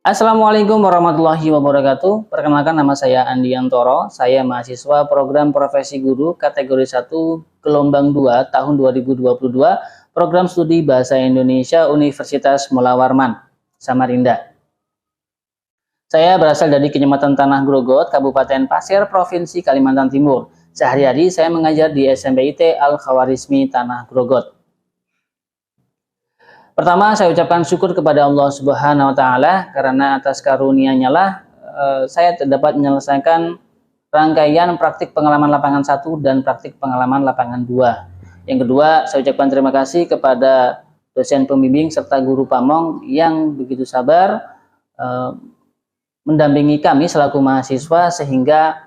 Assalamualaikum warahmatullahi wabarakatuh. Perkenalkan, nama saya Andi Antoro. Saya mahasiswa program Profesi Guru kategori 1 gelombang 2 tahun 2022, program studi Bahasa Indonesia Universitas Mula Warman, Samarinda. Saya berasal dari Kecamatan Tanah Grogot, Kabupaten Pasir, Provinsi Kalimantan Timur. Sehari-hari saya mengajar di SMPIT Al-Khawarizmi Tanah Grogot. Pertama, saya ucapkan syukur kepada Allah Subhanahu wa Ta'ala karena atas karunia-Nya lah saya dapat menyelesaikan rangkaian praktik pengalaman lapangan 1 dan praktik pengalaman lapangan 2. Yang kedua, saya ucapkan terima kasih kepada dosen pembimbing serta guru pamong yang begitu sabar mendampingi kami selaku mahasiswa sehingga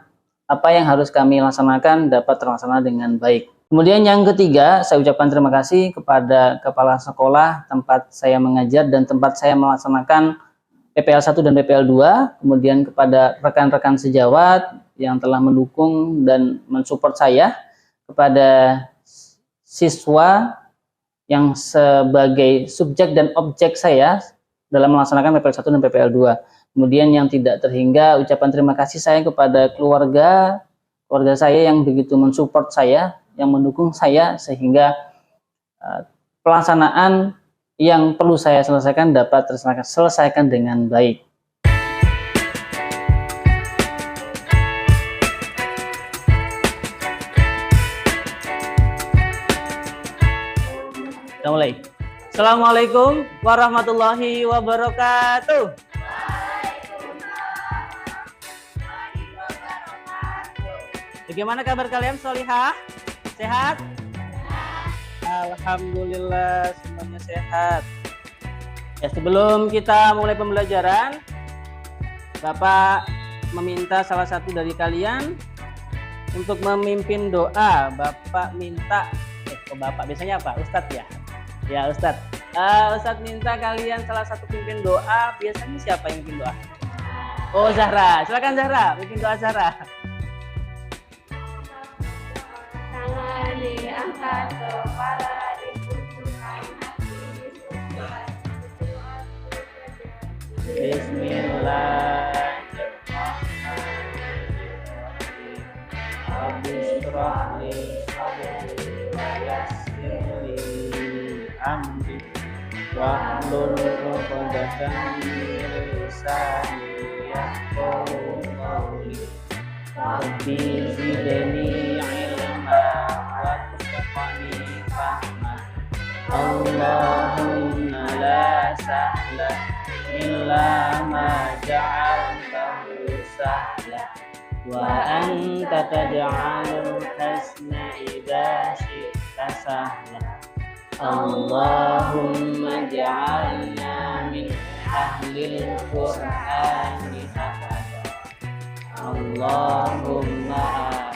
apa yang harus kami laksanakan dapat terlaksana dengan baik. Kemudian yang ketiga, saya ucapkan terima kasih kepada kepala sekolah tempat saya mengajar dan tempat saya melaksanakan PPL 1 dan PPL 2, kemudian kepada rekan-rekan sejawat yang telah mendukung dan mensupport saya, kepada siswa yang sebagai subjek dan objek saya dalam melaksanakan PPL 1 dan PPL 2. Kemudian yang tidak terhingga, ucapan terima kasih saya kepada keluarga saya yang begitu mensupport saya, yang mendukung saya sehingga pelaksanaan yang perlu saya selesaikan dapat terselesaikan dengan baik. Kita mulai. Assalamualaikum warahmatullahi wabarakatuh. Bagaimana kabar kalian, Solihah? Sehat? Alhamdulillah semuanya sehat. Ya, sebelum kita mulai pembelajaran, Bapak meminta salah satu dari kalian untuk memimpin doa. Bapak minta, Bapak biasanya apa? Ustadz ya? Ya, Ustadz. Ustadz minta kalian salah satu pimpin doa. Biasanya siapa yang pimpin doa? Oh, Zahra. Silakan Zahra, pimpin doa Zahra. Diangkat kepala ditunjukkan hati. Bismillahirrahmanirrahim. Abisrahli sabri wa yassirli amri wahlul 'uqdatam min lisani yafqahu qawli. Rabbi zidni ilma Allahumma la sahla illa ma ja'altahu sahla wa anta taj'alul hasna idza syi'ta sahla. Allahumma ja'alna min ahlil qur'ani hafadha. Allahumma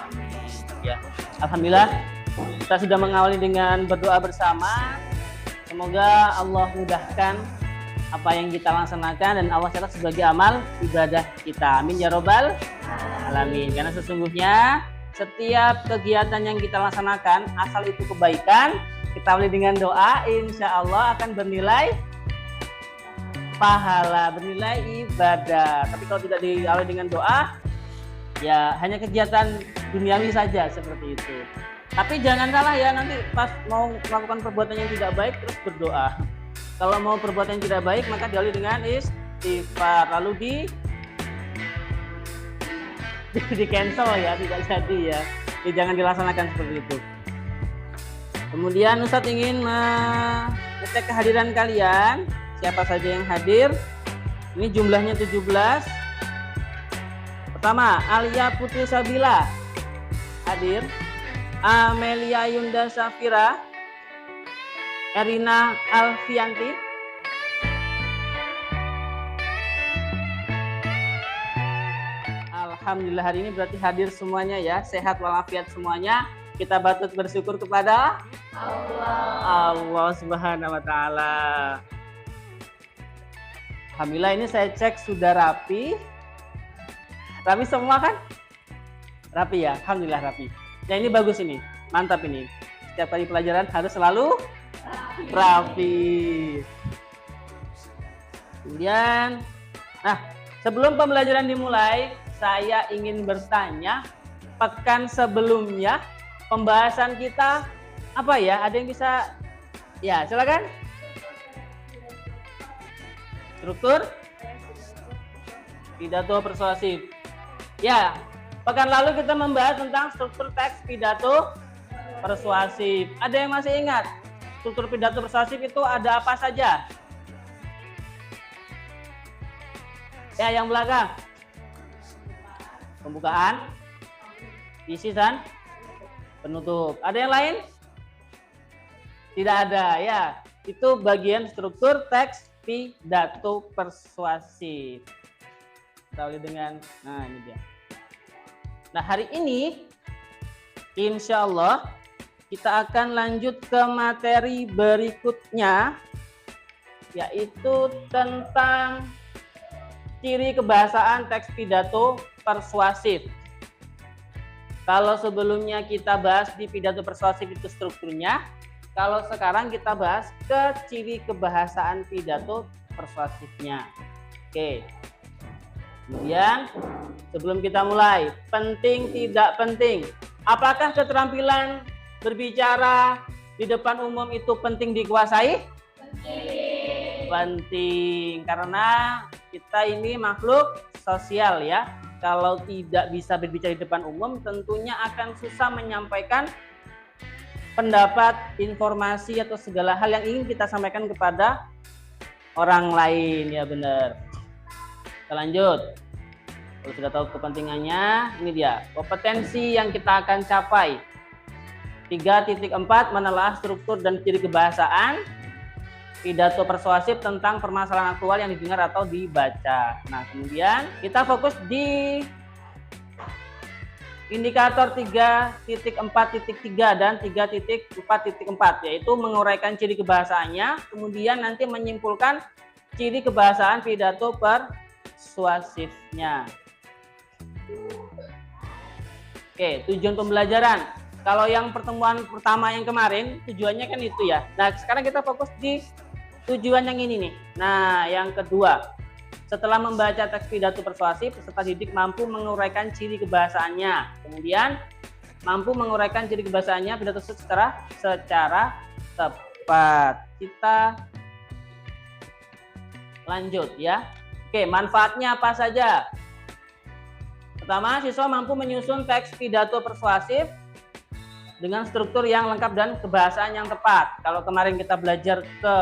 amin. Ya, alhamdulillah kita sudah mengawali dengan berdoa bersama. Semoga Allah mudahkan apa yang kita laksanakan dan Allah catat sebagai amal ibadah kita. Amin ya robbal alamin. Karena sesungguhnya setiap kegiatan yang kita laksanakan, asal itu kebaikan, kita awali dengan doa, insya Allah akan bernilai pahala, bernilai ibadah. Tapi kalau tidak diawali dengan doa, ya hanya kegiatan duniawi saja seperti itu. Tapi jangan salah ya, nanti pas mau melakukan perbuatan yang tidak baik terus berdoa. Kalau mau perbuatan yang tidak baik maka diawali dengan istighfar, lalu di cancel ya, tidak jadi ya. Jadi jangan dilaksanakan seperti itu. Kemudian Ustadz ingin mengecek kehadiran kalian, siapa saja yang hadir. Ini jumlahnya 17. Pertama, Alia Putri Sabila hadir. Amelia Yunda Safira, Erina Alfianti, alhamdulillah hari ini berarti hadir semuanya ya, sehat walafiat semuanya. Kita patut bersyukur kepada Allah Subhanahu wa Ta'ala. Alhamdulillah ini saya cek sudah rapi semua kan? Rapi ya, alhamdulillah rapi. Ya ini bagus ini, mantap ini. Setiap kali pelajaran harus selalu rapi. Kemudian Nah, sebelum pembelajaran dimulai, saya ingin bertanya, pekan sebelumnya pembahasan kita apa ya? Ada yang bisa? Ya, silakan. Struktur pidato persuasif. Ya, pekan lalu kita membahas tentang struktur teks pidato persuasif. Ada yang masih ingat? Struktur pidato persuasif itu ada apa saja? Ya, yang belakang. Pembukaan, isi dan penutup. Ada yang lain? Tidak ada, ya. Itu bagian struktur teks pidato persuasif. Kita lihat dengan, nah ini dia. Nah, hari ini insya Allah kita akan lanjut ke materi berikutnya, yaitu tentang ciri kebahasaan teks pidato persuasif. Kalau sebelumnya kita bahas di pidato persuasif itu strukturnya, kalau sekarang kita bahas ke ciri kebahasaan pidato persuasifnya. Oke. Kemudian sebelum kita mulai, penting tidak penting. Apakah keterampilan berbicara di depan umum itu penting dikuasai? Penting, karena kita ini makhluk sosial ya. Kalau tidak bisa berbicara di depan umum, tentunya akan susah menyampaikan pendapat, informasi atau segala hal yang ingin kita sampaikan kepada orang lain, ya benar. Kita lanjut. Kalau sudah tahu kepentingannya, ini dia kompetensi yang kita akan capai. 3.4 menelaah struktur dan ciri kebahasaan pidato persuasif tentang permasalahan aktual yang didengar atau dibaca. Nah, kemudian kita fokus di indikator 3.4.3 dan 3.4.4, yaitu menguraikan ciri kebahasaannya, kemudian nanti menyimpulkan ciri kebahasaan pidato persuasifnya. Oke, tujuan pembelajaran. Kalau yang pertemuan pertama yang kemarin, tujuannya kan itu ya. Nah, sekarang kita fokus di tujuan yang ini nih. Nah, yang kedua, setelah membaca teks pidato persuasif, peserta didik mampu menguraikan ciri kebahasaannya. Kemudian, mampu menguraikan ciri kebahasaannya pidato secara tepat. Kita lanjut ya. Oke, manfaatnya apa saja? Pertama, siswa mampu menyusun teks pidato persuasif dengan struktur yang lengkap dan kebahasaan yang tepat. Kalau kemarin kita belajar ke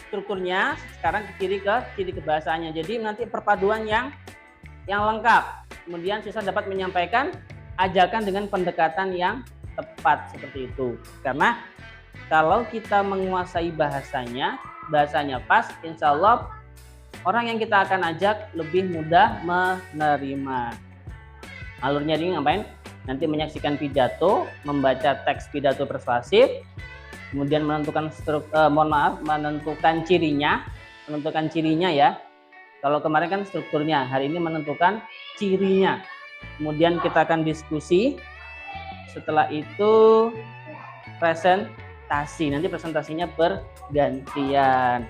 strukturnya, sekarang ke ciri kebahasaannya. Jadi nanti perpaduan yang lengkap. Kemudian siswa dapat menyampaikan ajakan dengan pendekatan yang tepat seperti itu. Karena kalau kita menguasai bahasanya pas, insya Allah orang yang kita akan ajak lebih mudah menerima. Alurnya ini ngapain? Nanti menyaksikan pidato, membaca teks pidato persuasif, kemudian menentukan menentukan cirinya ya. Kalau kemarin kan strukturnya, hari ini menentukan cirinya. Kemudian kita akan diskusi. Setelah itu presentasi. Nanti presentasinya bergantian.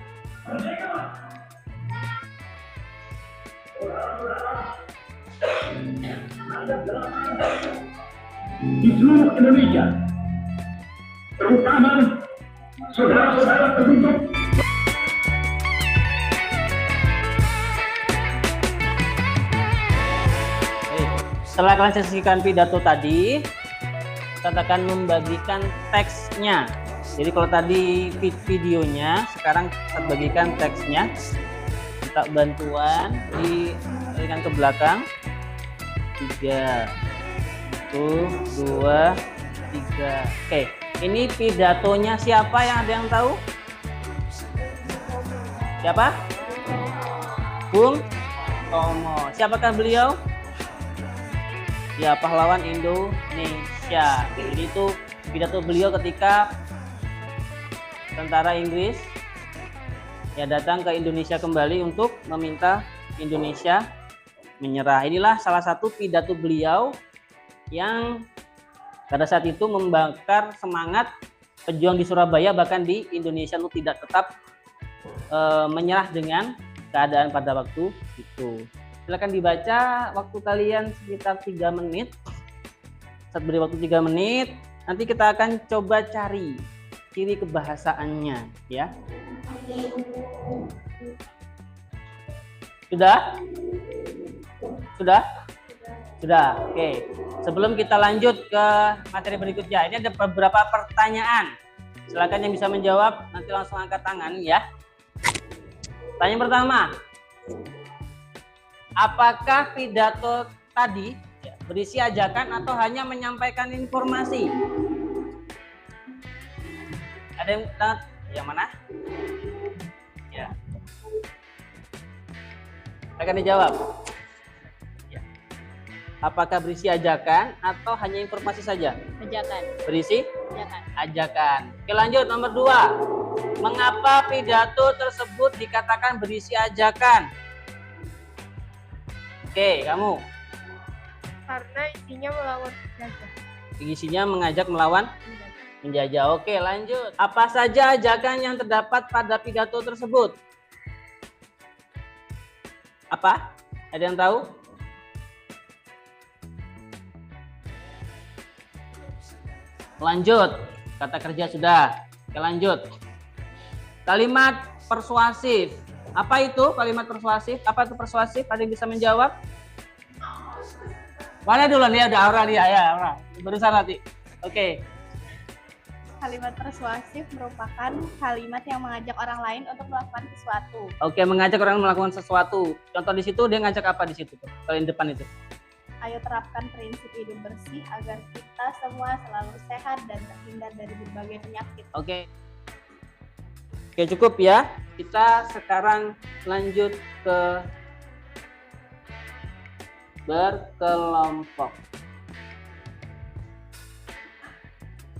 Di seluruh Indonesia, terutama saudara-saudara penduduk. Setelah kalian saksikan pidato tadi, kita akan membagikan teksnya. Jadi kalau tadi videonya, sekarang kita bagikan teksnya. Minta bantuan diberikan ke belakang. 3, 1, 2, 3. Oke, ini pidatonya siapa yang ada yang tahu? Siapa? Bung Tomo. Siapakah beliau? Ya, pahlawan Indonesia. Jadi itu pidato beliau ketika tentara Inggris ya datang ke Indonesia kembali untuk meminta Indonesia menyerah. Inilah salah satu pidato beliau yang pada saat itu membakar semangat pejuang di Surabaya, bahkan di Indonesia itu tidak tetap menyerah dengan keadaan pada waktu Itu. Silakan dibaca, waktu kalian sekitar 3 menit. Saat beri waktu 3 menit, nanti kita akan coba cari ciri kebahasaannya, ya. Sudah? Sudah? Sudah. Oke. Sebelum kita lanjut ke materi berikutnya, ini ada beberapa pertanyaan. Silakan yang bisa menjawab nanti langsung angkat tangan, ya. Pertanyaan pertama. Apakah pidato tadi berisi ajakan atau hanya menyampaikan informasi? Ada yang mana? Ya. Akan dijawab. Ya. Apakah berisi ajakan atau hanya informasi saja? Ajakan. Berisi? Ajakan. Ajakan. Oke, lanjut nomor 2. Mengapa pidato tersebut dikatakan berisi ajakan? Oke, kamu. Karena isinya melawan penjajah. Isinya mengajak melawan penjajah. Oke, lanjut. Apa saja ajakan yang terdapat pada pidato tersebut? Apa? Ada yang tahu? Lanjut. Kata kerja sudah. Oke, lanjut. Kalimat persuasif. Apa itu kalimat persuasif? Apa itu persuasif? Ada yang bisa menjawab? Mana dulu nih? Ada Aura dia ya, Aura. Berusaha nanti. Oke. Kalimat persuasif merupakan kalimat yang mengajak orang lain untuk melakukan sesuatu. Oke, mengajak orang melakukan sesuatu. Contoh di situ dia ngajak apa di situ tuh? Kalau di depan itu. Ayo terapkan prinsip hidup bersih agar kita semua selalu sehat dan terhindar dari berbagai penyakit. Oke. Oke, cukup ya. Kita sekarang lanjut ke berkelompok.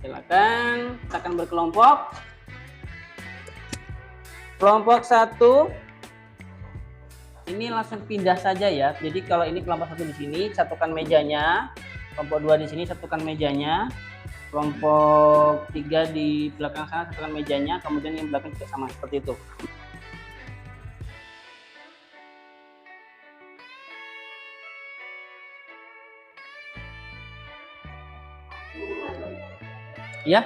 Silakan, kita akan berkelompok. Kelompok 1 ini langsung pindah saja ya. Jadi kalau ini kelompok 1 di sini, satukan mejanya. Kelompok 2 di sini, satukan mejanya. Kelompok 3 di belakang sana, satukan mejanya. Kemudian yang belakang juga sama seperti itu. Ya.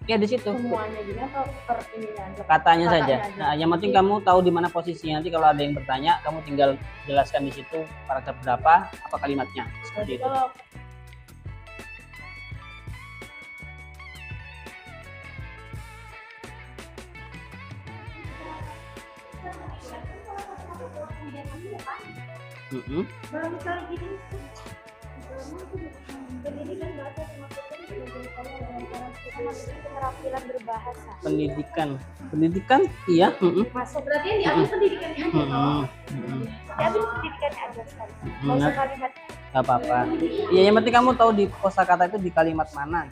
Ya di situ. Semuanya gini atau per ininya aja? Katanya saja. Aja. Nah, yang penting kamu tahu di mana posisinya. Nanti kalau ada yang bertanya, kamu tinggal jelaskan di situ paragraf berapa, apa kalimatnya. Seperti itu. Kalau Bangsa gini. pendidikan bahasa dimaksudkan sebagai keterampilan berbahasa. Pendidikan, iya. Masuk berarti yang diambil pendidikannya aja toh. Diambil pendidikannya aja sekali. Nggak usah kalimat. Gak apa-apa. Iya, yang penting kamu tahu di kosakata itu di kalimat mana.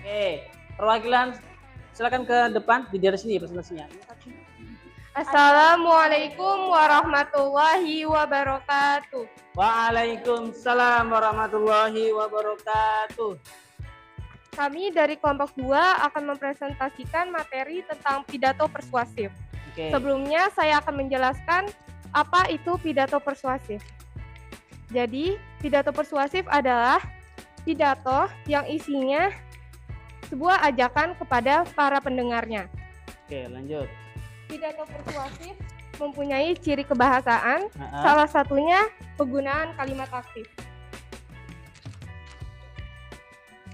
Oke, perwakilan silakan ke depan di daerah sini presentasinya. Assalamualaikum warahmatullahi wabarakatuh. Waalaikumsalam warahmatullahi wabarakatuh. Kami dari kelompok 2 akan mempresentasikan materi tentang pidato persuasif. Oke. Sebelumnya saya akan menjelaskan apa itu pidato persuasif. Jadi, pidato persuasif adalah pidato yang isinya sebuah ajakan kepada para pendengarnya. Oke, lanjut. Pidato persuasif mempunyai ciri kebahasaan, salah satunya penggunaan kalimat aktif.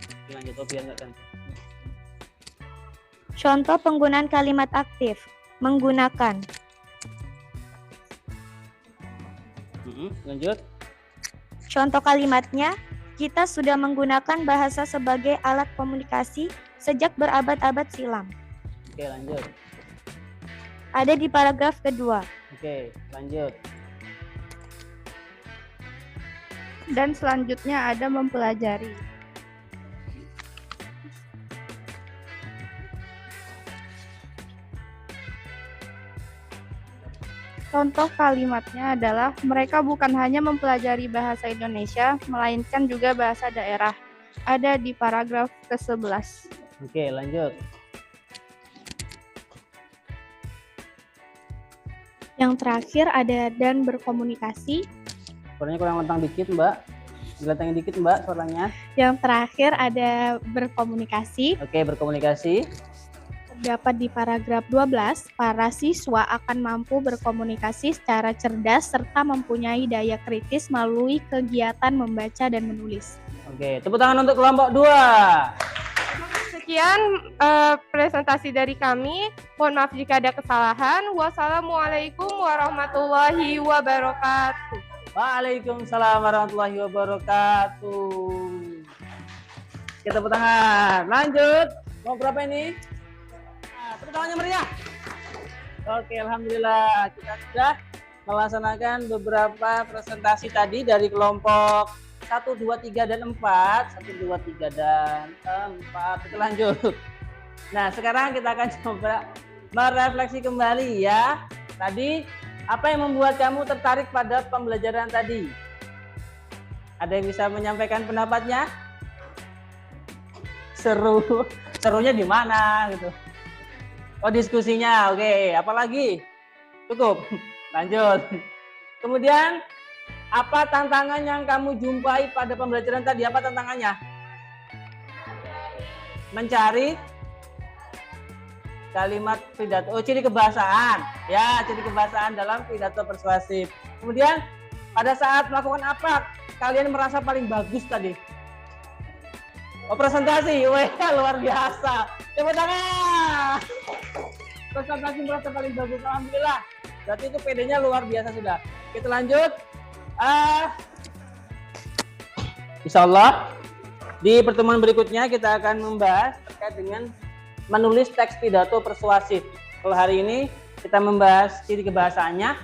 Oke, lanjut, biar nggak ganti. Contoh penggunaan kalimat aktif, menggunakan. Lanjut. Contoh kalimatnya, kita sudah menggunakan bahasa sebagai alat komunikasi sejak berabad-abad silam. Oke, lanjut. Ada di paragraf kedua. Oke, lanjut. Dan selanjutnya ada mempelajari. Contoh kalimatnya adalah mereka bukan hanya mempelajari bahasa Indonesia, melainkan juga bahasa daerah. Ada di paragraf ke-11. Oke, lanjut. Yang terakhir ada dan berkomunikasi. Suaranya kurang lantang dikit, Mbak. Dilantangin dikit, Mbak, suaranya. Yang terakhir ada berkomunikasi. Oke, berkomunikasi. Terdapat di paragraf 12, para siswa akan mampu berkomunikasi secara cerdas serta mempunyai daya kritis melalui kegiatan membaca dan menulis. Oke, tepuk tangan untuk kelompok 2. Sekian presentasi dari kami. Mohon maaf jika ada kesalahan. Wassalamualaikum warahmatullahi wabarakatuh. Waalaikumsalam warahmatullahi wabarakatuh. Kita tepuk tangan. Lanjut. Mau berapa ini? Nah, tepuk tangannya meriah. Oke, alhamdulillah kita sudah melaksanakan beberapa presentasi tadi dari kelompok 1, 2, 3, dan 4. 1, 2, 3, dan 4. Kita lanjut. Nah, sekarang kita akan coba merefleksi kembali ya. Tadi, apa yang membuat kamu tertarik pada pembelajaran tadi? Ada yang bisa menyampaikan pendapatnya? Seru. Serunya di mana gitu? Oh, diskusinya. Oke, apalagi? Cukup. Lanjut. Kemudian, apa tantangan yang kamu jumpai pada pembelajaran tadi? Apa tantangannya? Mencari kalimat pidato. Oh, ciri kebahasaan. Ya, ciri kebahasaan dalam pidato persuasif. Kemudian, pada saat melakukan apa kalian merasa paling bagus tadi? Oh, presentasi. Wah, luar biasa. Tepuk tangan. Presentasi merasa paling bagus. Alhamdulillah. Berarti itu PD-nya luar biasa sudah. Kita lanjut. Insya Allah di pertemuan berikutnya kita akan membahas terkait dengan menulis teks pidato persuasif. Kalau hari ini kita membahas ciri kebahasaannya,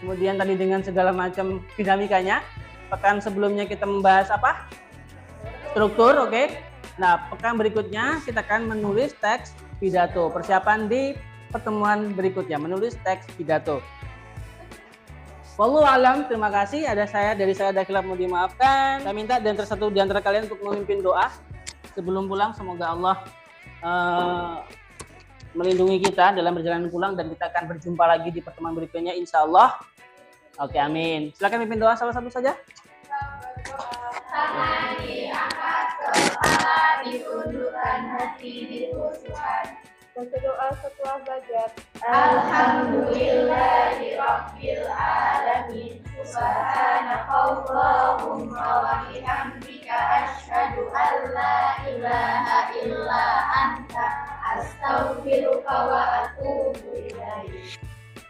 kemudian tadi dengan segala macam dinamikanya. Pekan sebelumnya kita membahas apa? Struktur, oke. Nah, pekan berikutnya kita akan menulis teks pidato. Persiapan di pertemuan berikutnya menulis teks pidato. Wallahu alam, terima kasih. Ada khilaf mau dimaafkan. Saya minta dan tersatu di antara kalian untuk memimpin doa sebelum pulang. Semoga Allah melindungi kita dalam perjalanan pulang dan kita akan berjumpa lagi di pertemuan berikutnya insya Allah. Oke, amin. Silakan mimpin doa salah satu saja. Tangan diangkat, kepala ditundukkan, hati dikhusyukkan. Baca doa setelah belajar. Alhamdulillahi Rabbil Alamin. Subhanakallahumma wa bihamdika asyhadu an la ilaha illa anta astaghfiruka wa atubu ilaik.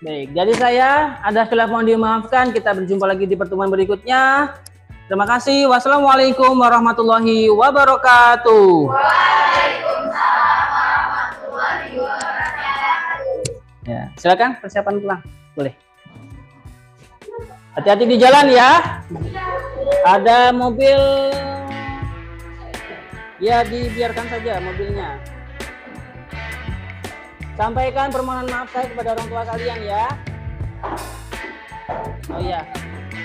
Baik, jadi saya ada khilaf mohon dimaafkan. Kita berjumpa lagi di pertemuan berikutnya. Terima kasih. Wassalamualaikum warahmatullahi wabarakatuh. Waalaikumsalam warahmatullahi wabarakatuh. Ya, silakan persiapan pulang. Boleh. Hati-hati di jalan ya. Ada mobil. Ya, dibiarkan saja mobilnya. Sampaikan permohonan maaf saya kepada orang tua kalian ya. Oh iya,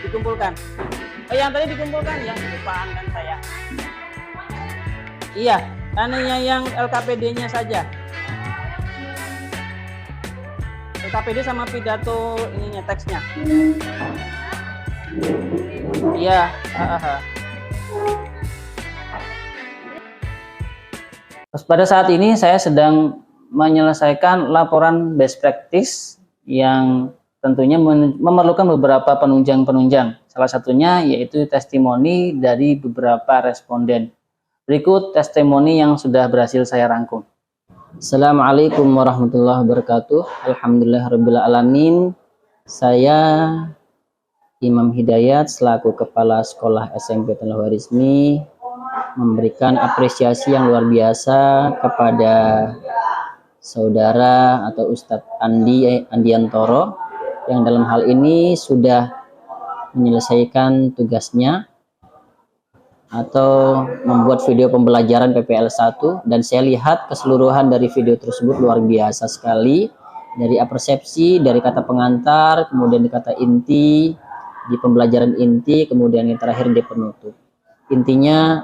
dikumpulkan. Oh, yang tadi dikumpulkan ya, kelupaan kan saya. Iya, hanya yang LKPD-nya saja. LKPD sama pidato ininya teksnya. Iya, Pada saat ini saya sedang menyelesaikan laporan best practice yang tentunya memerlukan beberapa penunjang-penunjang. Salah satunya yaitu testimoni dari beberapa responden. Berikut testimoni yang sudah berhasil saya rangkum. Assalamualaikum warahmatullahi wabarakatuh. Alhamdulillahirabbil alamin. Saya Imam Hidayat selaku Kepala Sekolah SMP Tanah Warismi memberikan apresiasi yang luar biasa kepada saudara atau Ustadz Andiantoro yang dalam hal ini sudah menyelesaikan tugasnya atau membuat video pembelajaran PPL 1, dan saya lihat keseluruhan dari video tersebut luar biasa sekali dari apersepsi, dari kata pengantar, kemudian di kata inti, di pembelajaran inti, kemudian yang terakhir di penutup. Intinya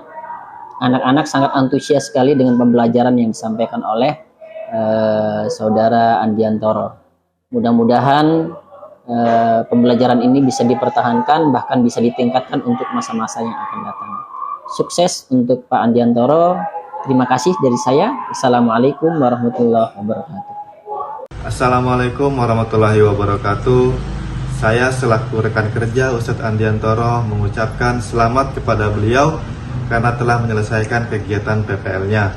anak-anak sangat antusias sekali dengan pembelajaran yang disampaikan oleh Saudara Andiantoro. Mudah-mudahan pembelajaran ini bisa dipertahankan, bahkan bisa ditingkatkan untuk masa-masa yang akan datang. Sukses untuk Pak Andiantoro. Terima kasih dari saya. Assalamualaikum warahmatullahi wabarakatuh. Assalamualaikum warahmatullahi wabarakatuh. Saya selaku rekan kerja Ustadz Andiantoro mengucapkan selamat kepada beliau karena telah menyelesaikan kegiatan PPL-nya.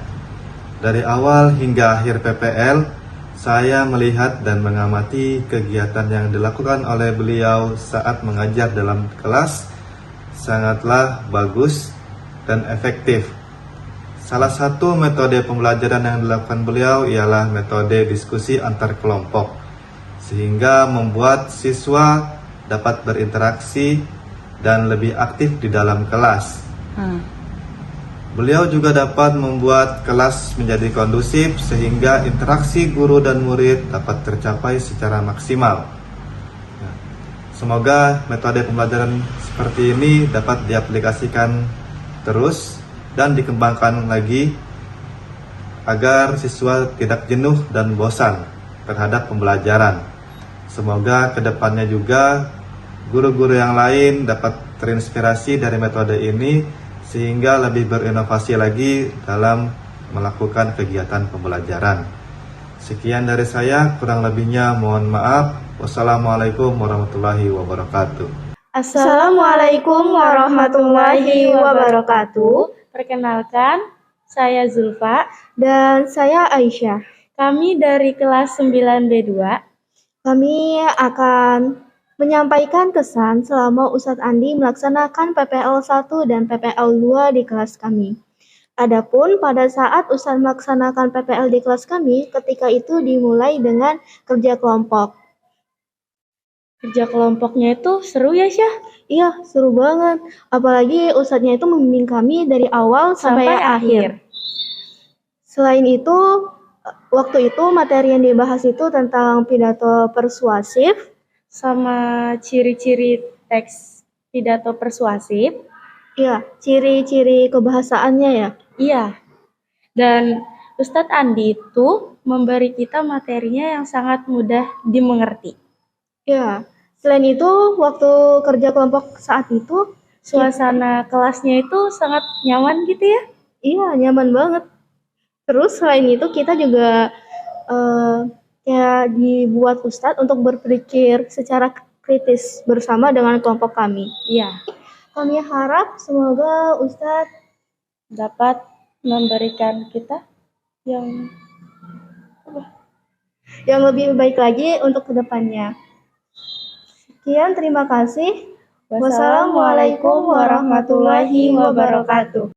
Dari awal hingga akhir PPL, saya melihat dan mengamati kegiatan yang dilakukan oleh beliau saat mengajar dalam kelas sangatlah bagus dan efektif. Salah satu metode pembelajaran yang dilakukan beliau ialah metode diskusi antar kelompok, sehingga membuat siswa dapat berinteraksi dan lebih aktif di dalam kelas. Beliau juga dapat membuat kelas menjadi kondusif sehingga interaksi guru dan murid dapat tercapai secara maksimal. Semoga metode pembelajaran seperti ini dapat diaplikasikan terus dan dikembangkan lagi agar siswa tidak jenuh dan bosan terhadap pembelajaran. Semoga kedepannya juga guru-guru yang lain dapat terinspirasi dari metode ini sehingga lebih berinovasi lagi dalam melakukan kegiatan pembelajaran. Sekian dari saya, kurang lebihnya mohon maaf. Wassalamualaikum warahmatullahi wabarakatuh. Assalamualaikum warahmatullahi wabarakatuh. Perkenalkan, saya Zulfa dan saya Aisyah. Kami dari kelas 9B2. Kami akan menyampaikan kesan selama Ustadz Andi melaksanakan PPL 1 dan PPL 2 di kelas kami. Adapun pada saat Ustadz melaksanakan PPL di kelas kami, ketika itu dimulai dengan kerja kelompok. Kerja kelompoknya itu seru ya, Syah? Iya, seru banget. Apalagi Ustadznya itu membimbing kami dari awal sampai akhir. Selain itu, waktu itu materi yang dibahas itu tentang pidato persuasif, sama ciri-ciri teks pidato persuasif. Iya, ciri-ciri kebahasaannya ya. Iya. Dan Ustadz Andi itu memberi kita materinya yang sangat mudah dimengerti. Iya. Selain itu, waktu kerja kelompok saat itu, suasana kelasnya itu sangat nyaman gitu ya? Iya, nyaman banget. Terus selain itu kita juga ya dibuat Ustadz untuk berpikir secara kritis bersama dengan kelompok kami. Iya. Kami harap semoga Ustadz dapat memberikan kita yang lebih baik lagi untuk kedepannya. Sekian, terima kasih. Wassalamualaikum warahmatullahi wabarakatuh.